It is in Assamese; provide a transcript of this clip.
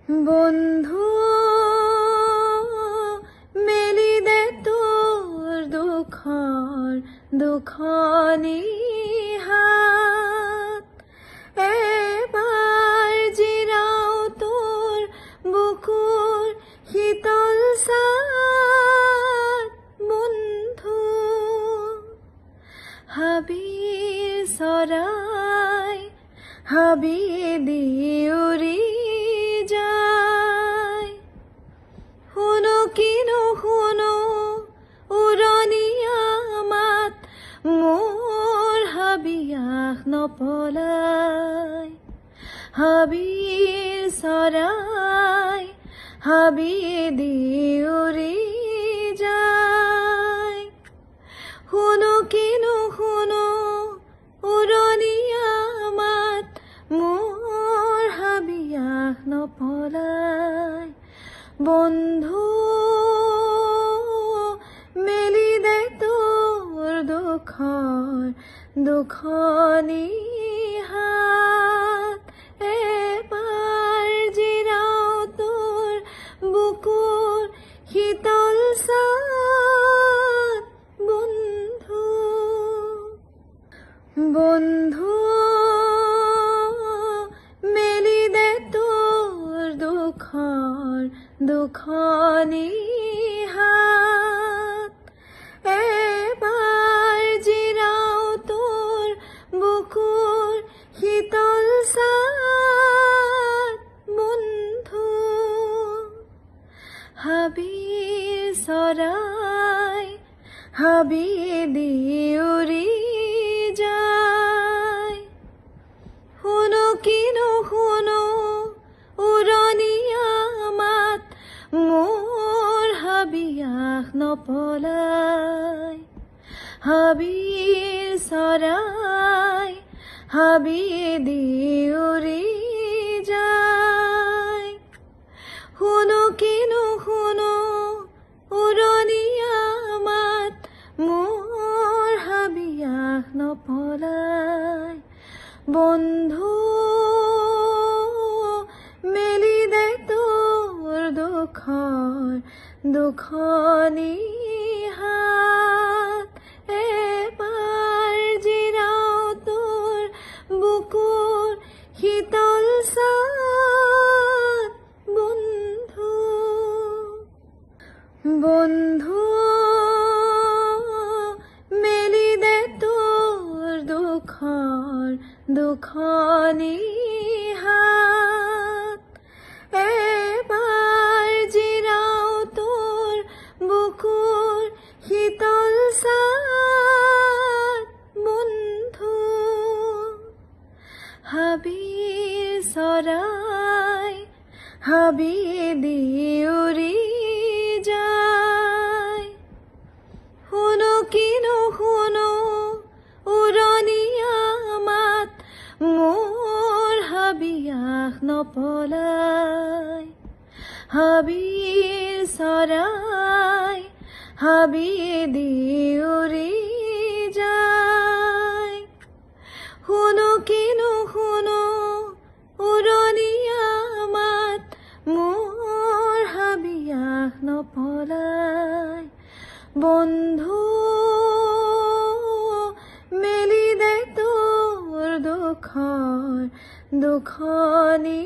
বন্ধু মেলি দে তোৰ দুখনি হাত এবাৰ জিৰাও তোৰ বুকুৰ শীতল ছাঁত বন্ধু হাবিৰ চৰাই হাবিয়েদি উৰি যায় শুনো কিনো শুনো উৰণীয়া মাত মোৰ হাবিয়াস নপলাই হাবিৰ চৰাই হাবিয়েদি উৰি যায় শুনো কিনো শুনো উৰণীয়া মাত মোৰ হাবিয়াস নপলাই বন্ধু মেলি দে তোৰ দুখনি হাত এবাৰ জিৰাও তোৰ বুকুৰ শীতল ছাঁত বন্ধু বন্ধু মেলি দে তোৰ দুখনি হাত এবাৰ জিৰাও তোৰ বুকুৰ শীতল ছাঁত বন্ধু হাবিৰ চৰাই হাবিয়েদি উৰি যায় শুনো কিনো শুনো উৰণীয়া মাত মোৰ হাবিয়াস নপলাই হাবিৰ চৰাই হাবিয়েদি উৰি যায় শুনো কিনো শুনো উৰণীয়া মাত মোৰ হাবিয়াস নপলাই বন্ধু মেলি দে তোৰ দুখনি হাত এবাৰ জিৰাও তোৰ বুকুৰ শীতল ছাঁত বন্ধু বন্ধু মেলি দে তোৰ দুখনি হাত এবাৰ জিৰাও তোৰ বুকুৰ শীতল ছাঁত বন্ধু হাবিৰ চৰাই হাবিয়েদি উৰি যায় শুনো কিনো শুনো উৰণীয়া মাত মোৰ হাবিয়াস নপলাই হাবিৰ চৰাই হাবিয়েদি উৰি যায় শুনো কিনো শুনো উৰণীয়া মাত মোৰ হাবিয়াস নপলাই বন্ধু মেলি দে তোৰ দুখনি